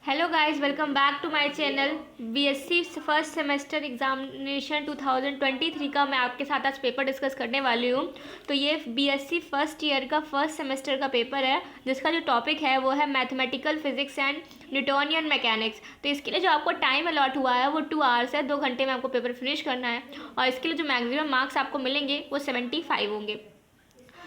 Hello guys, welcome back to my channel. BSc first semester examination 2023 का मैं आपके साथ आज पेपर डिस्कस करने वाली हूँ। तो ये बीएससी फर्स्ट ईयर का फर्स्ट सेमेस्टर का पेपर है, जिसका जो टॉपिक है वो है mathematical physics and Newtonian mechanics. तो इसके लिए जो आपको टाइम अलॉट हुआ है वो 2 आवर्स है। 2 घंटे में आपको पेपर फिनिश करना है और इसके लिए जो मैक्सिमम मार्क्स आपको मिलेंगे वो 75 होंगे।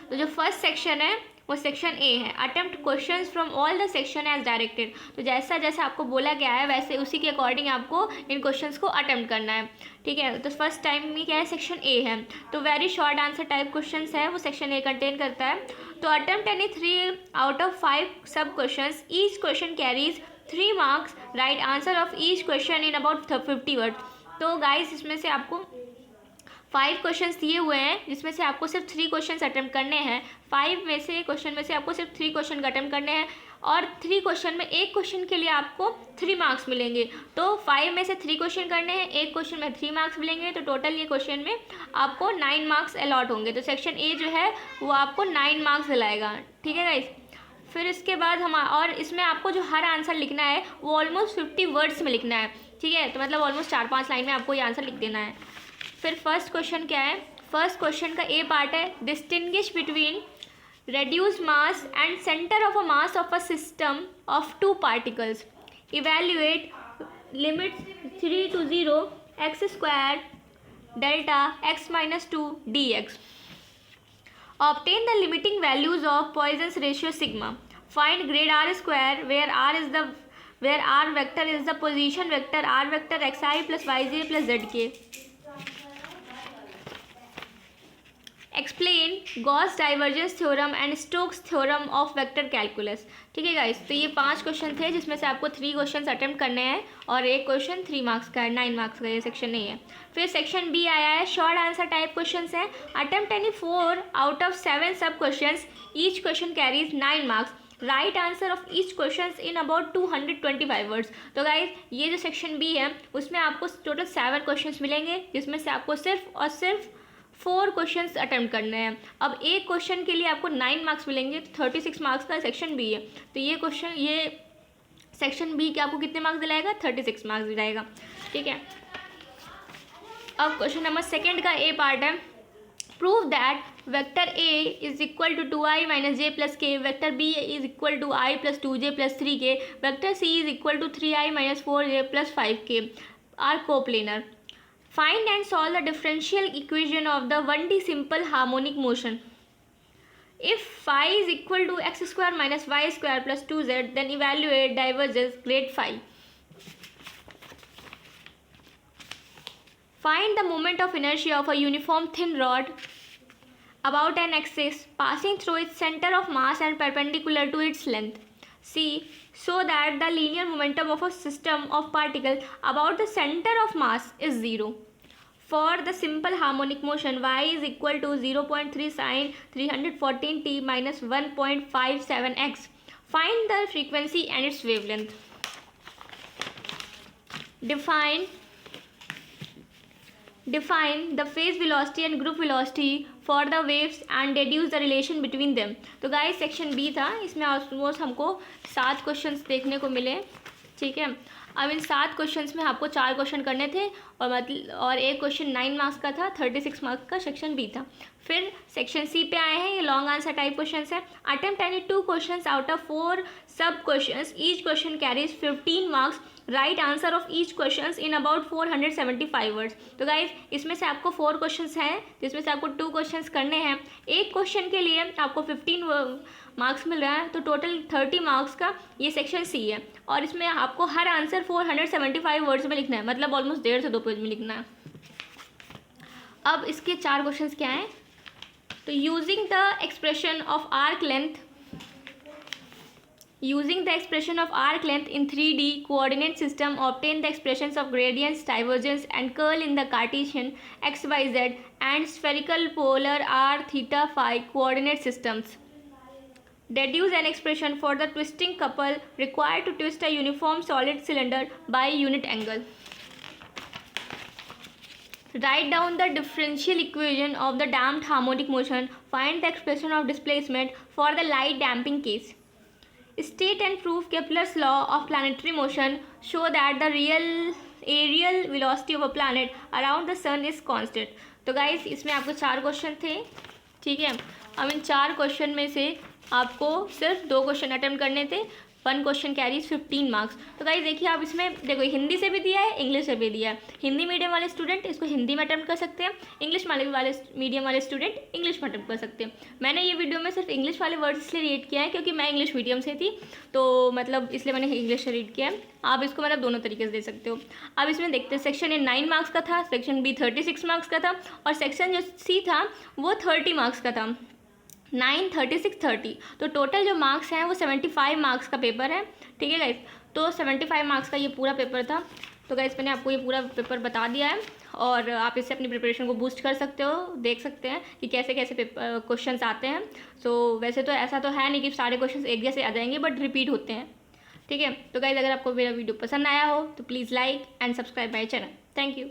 तो जो फर्स्ट सेक्शन है वो सेक्शन ए है, attempt questions from all the section as directed. तो जैसा जैसा आपको बोला गया है वैसे उसी के अकॉर्डिंग आपको इन क्वेश्चंस को अटेम्प्ट करना है, ठीक है। तो फर्स्ट टाइम में क्या है, सेक्शन ए है। तो very short answer type questions है वो सेक्शन ए कंटेन करता है। तो अटेम्प्ट एनी 3 आउट ऑफ 5 सब questions, each question carries 3 marks, right answer of each question in about 50 word. तो गाइस इसमें से आपको 5 क्वेश्चंस दिए हुए हैं, जिसमें से आपको सिर्फ 3 क्वेश्चंस अटेम्प्ट करने हैं। 5 में से क्वेश्चन में से आपको सिर्फ 3 क्वेश्चन अटेम्प्ट करने हैं और 3 क्वेश्चन में एक क्वेश्चन के लिए आपको 3 मार्क्स मिलेंगे। तो 5 में से 3 क्वेश्चन करने हैं, एक क्वेश्चन में 3 मार्क्स मिलेंगे, तो टोटल ये क्वेश्चन में आपको 9 मार्क्स अलॉट होंगे। तो सेक्शन ए जो है वो आपको 9 मार्क्स दिलाएगा, ठीक है गाइस। फिर इसके बाद और इसमें आपको जो हर आंसर लिखना है वो ऑलमोस्ट 50 वर्ड्स में लिखना है, ठीक है। तो मतलब ऑलमोस्ट 4-5 लाइन में आपको ये आंसर लिख देना है। फिर फर्स्ट क्वेश्चन क्या है, फर्स्ट क्वेश्चन का ए पार्ट है, distinguish between reduced mass and center of a mass of a system of 2 particles. Evaluate limits 3 to 0 x square delta x minus 2 dx. Obtain the limiting values of Poisson's ratio sigma. Find grade r square where r vector is the position vector r vector xi plus yj plus zk. Explain Gauss divergence theorem and Stokes theorem of vector calculus, ठीक है guys. तो ये 5 question थे, जिसमें से आपको 3 question attempt करने हैं और एक क्वेश्चन 3 मार्क्स का है, 9 मार्क्स का ये सेक्शन नहीं है। फिर सेक्शन बी आया है, शॉर्ट आंसर टाइप क्वेश्चन है। अटेम्प्ट एनी 4 आउट ऑफ 7 सब question, each question carries 9 marks, right answer of each question in about 225 words. तो गाइज ये जो सेक्शन बी है उसमें आपको टोटल 7 क्वेश्चन मिलेंगे, जिसमें से आपको सिर्फ और सिर्फ 4 क्वेश्चंस अटेम्प्ट करने हैं। अब एक क्वेश्चन के लिए आपको 9 मार्क्स मिलेंगे, तो 36 मार्क्स का सेक्शन बी है। तो ये सेक्शन बी के आपको कितने मार्क्स दिलाएगा, 36 मार्क्स दिलाएगा, ठीक है। अब क्वेश्चन नंबर सेकेंड का ए पार्ट है, prove that vector A is equal to 2i minus J plus K, vector B is equal to i plus 2j plus 3k, vector C is equal to 3i minus 4j plus 5k are coplanar. Find and solve the differential equation of the 1D simple harmonic motion. If phi is equal to x square minus y square plus 2z, then evaluate divergence grade phi. Find the moment of inertia of a uniform thin rod about an axis passing through its center of mass and perpendicular to its length. C. So that the linear momentum of a system of particles about the center of mass is 0. For the simple harmonic motion, y is equal to 0.3 sin 314t minus 1.57x. Find the frequency and its wavelength. Define the phase velocity and group velocity for the waves and deduce the relation between them. तो guys section B था, इसमें almost हमको 7 questions देखने को मिले, ठीक है। अब इन 7 क्वेश्चंस में आपको 4 क्वेश्चन करने थे और एक क्वेश्चन 9 मार्क्स का था, 36 मार्क्स का सेक्शन बी था। फिर सेक्शन सी पे आए हैं, ये लॉन्ग आंसर टाइप क्वेश्चन है। Attempt any 2 question out of 4 सब question, each question carries 15 marks, right answer of each question in about 475 words. तो गाइज इसमें से आपको 4 क्वेश्चंस हैं, जिसमें से आपको 2 क्वेश्चंस करने हैं, एक क्वेश्चन के लिए आपको 15 मार्क्स मिल रहा है, तो टोटल 30 मार्क्स का ये सेक्शन सी है। और इसमें आपको हर आंसर 475 वर्ड्स में लिखना है, मतलब ऑलमोस्ट 1.5 से 2 पेज में लिखना है। अब इसके 4 क्वेश्चंस क्या हैं, तो using the expression of arc length in 3D coordinate system, obtain the expressions of gradients, divergence and curl in the Cartesian x, y, z and spherical polar r, theta, phi coordinate systems. Deduce an expression for the twisting couple required to twist a uniform solid cylinder by unit angle. Write down the differential equation of the damped harmonic motion. Find the expression of displacement for the light damping case. State and prove Kepler's law of planetary motion show that the areal velocity of a planet around the sun is constant. तो guys इसमें आपको 4 question थे, ठीक है। अब इन 4 question में से आपको सिर्फ 2 क्वेश्चन अटेम्प्ट करने थे। 1 क्वेश्चन कैरीज 15 मार्क्स। तो गाइस देखिए, आप इसमें देखो हिंदी से भी दिया है, इंग्लिश से भी दिया है। हिंदी मीडियम वाले स्टूडेंट इसको हिंदी में अटेम्प्ट कर सकते हैं, इंग्लिश वाले मीडियम वाले स्टूडेंट इंग्लिश में अटेम्प्ट कर सकते हैं। मैंने ये वीडियो में सिर्फ इंग्लिश वाले वर्ड्स इसलिए रीड किया है क्योंकि मैं इंग्लिश मीडियम से थी, तो मतलब इसलिए मैंने इंग्लिश से रीड किया है। आप इसको मतलब दोनों तरीके से दे सकते हो। अब इसमें देखते हैं, सेक्शन ए 9 मार्क्स का था, सेक्शन बी 36 मार्क्स का था, और सेक्शन जो सी था वो 30 मार्क्स का था। 9, 36, 30, तो टोटल जो मार्क्स हैं वो 75 मार्क्स का पेपर है, ठीक है गाइस। तो 75 मार्क्स का ये पूरा पेपर था। तो गाइस मैंने आपको ये पूरा पेपर बता दिया है, और आप इससे अपनी प्रिपरेशन को बूस्ट कर सकते हो, देख सकते हैं कि कैसे कैसे क्वेश्चंस आते हैं। सो वैसे तो ऐसा तो है नहीं कि सारे क्वेश्चंस एक जैसे आ जाएंगे, बट रिपीट होते हैं, ठीक है। तो गाइस अगर आपको मेरा वीडियो पसंद आया हो तो please like and subscribe my channel. Thank you.